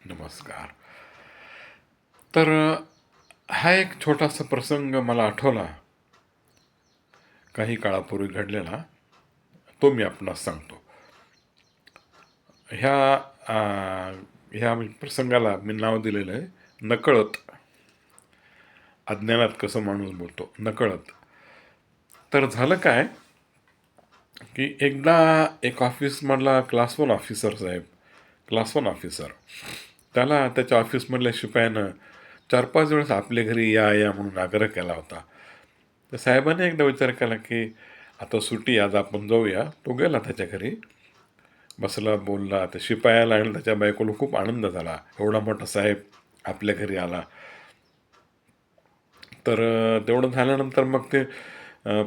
नमस्कार. तर हा एक छोटासा प्रसंग मला आठवला, काही काळापूर्वी घडलेला. तो मी आपणास सांगतो. ह्या अ, ह्या प्रसंगाला मी नाव दिलेलं आहे, नकळत. अज्ञानात कसं माणूस बोलतो, नकळत. तर झालं काय, की एकदा एक ऑफिसमधला क्लास वन ऑफिसर साहेब, क्लास वन ऑफिसर, त्याला त्याच्या ऑफिसमधल्या शिपायानं 4-5 वेळेस आपल्या घरी या या म्हणून आग्रह केला होता. तर साहेबांनी एकदा विचार केला, की आता सुट्टी, आज आपण जाऊया. तो गेला त्याच्या घरी, बसला, बोलला. त्या शिपायाला आणि त्याच्या बायकोला खूप आनंद झाला, एवढा मोठा साहेब आपल्या घरी आला. तर तेवढं झाल्यानंतर मग ते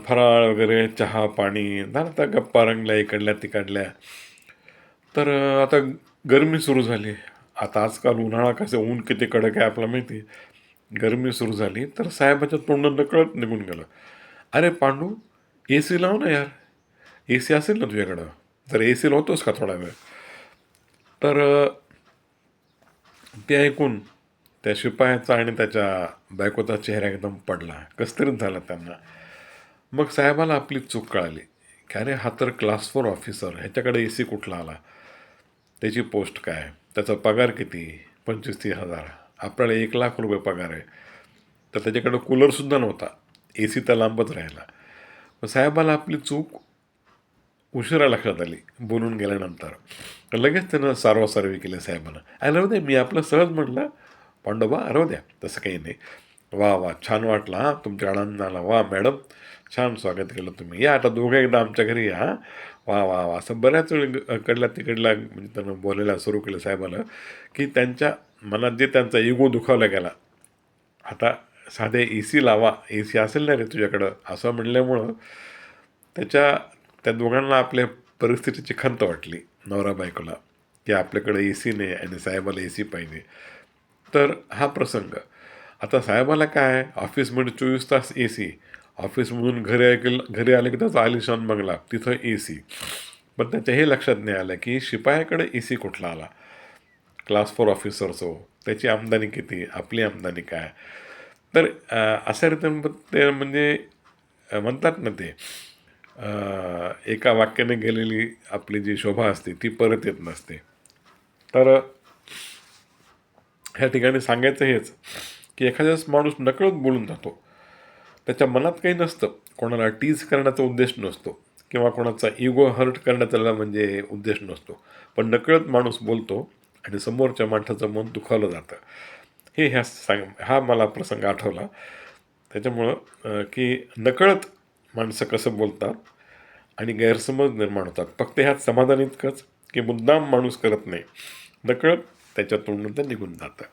फराळ वगैरे, चहा पाणी झालं, त्या गप्पा रंगल्या इकडल्या तिकडल्या. तर आता गरमी सुरू झाली. आता आजकाल उन्हाळा, कसं ऊन किती कडक आहे आपल्याला माहिती. गरमी सुरू झाली, तर साहेबाच्या तोंडात नकळत निघून गेलं, "अरे पांडू, ए सी लाव ना यार, ए सी असेल ना तुझ्याकडं, जर ए सी लावतोस का थोडा वेळ?" तर ते ऐकून त्या शिपायाचा आणि त्याच्या बायकोचा चेहरा एकदम पडला, कसतरीच झाला त्यांना. मग साहेबाला आपली चूक कळाली, की अरे हा तर क्लास 4 ऑफिसर, ह्याच्याकडे ए सी कुठला आला, त्याची पोस्ट काय, त्याचा पगार किती, 25-30 हजार, आपल्याला 1,00,000 रुपये पगार आहे. तर त्याच्याकडं कूलरसुद्धा नव्हता, ए सी तर लांबच राहिला. मग साहेबाला आपली चूक उशिरा लक्षात आली, बोलून गेल्यानंतर. तर लगेच त्यानं सारवासारवी केली साहेबांना, राहू द्या, मी आपलं सहज म्हटलं, पांडोबा राहू द्या, तसं काही नाही. वा वा, छान वाटलं हां, तुमच्या आनंदाला. वा मॅडम, छान स्वागत केलं तुम्ही, या आता दोघं एकदा आमच्या घरी या हां. वा वा वा, असं बऱ्याच वेळ कडल्या तिकडला म्हणजे त्यानं बोलायला सुरू केलं साहेबाला, की त्यांच्या मनात जे त्यांचा इगो दुखावला गेला. आता साधे ए सी लावा, ए सी असेल ना रे तुझ्याकडं, असं म्हणल्यामुळं त्याच्या त्या दोघांना आपल्या परिस्थितीची खंत वाटली, नवरा बायकोला, की आपल्याकडे ए सी नाही आणि साहेबाला ए सी पाहिजे. तर हा प्रसंग. आता साहेबाला काय, ऑफिसमध्ये 24 तास ए सी, ऑफिसमधून घरी आले की त्याचा आलिशान बंगला, तिथं ए सी. पण त्याच्या हे लक्षात नाही आलं, की शिपायाकडे ए सी कुठला आला, क्लास 4 ऑफिसरचो, त्याची आमदानी किती, आपली आमदानी काय. तर अशा रीतीनं ते म्हणजे म्हणतात ना ते, एका वाक्याने गेलेली आपली जी शोभा असते ती परत येत नसते. तर ह्या ठिकाणी सांगायचं हेच, की एखाद्याच माणूस नकळत बोलून जातो. त्याच्या मनात काही नसतं, कोणाला टीज करण्याचा उद्देश नसतो किंवा कोणाचा इगो हर्ट करण्याचा म्हणजे उद्देश नसतो. पण नकळत माणूस बोलतो आणि समोरच्या माणसाचं मन दुखावलं जातं. हे हा मला प्रसंग आठवला. त्याच्यामुळं की नकळत माणसं कसं बोलतात आणि गैरसमज निर्माण होतात. फक्त ह्यात समाधान इतकंच, की मुद्दाम माणूस करत नाही, नकळत त्याच्या तोंडून ते निघून जातं.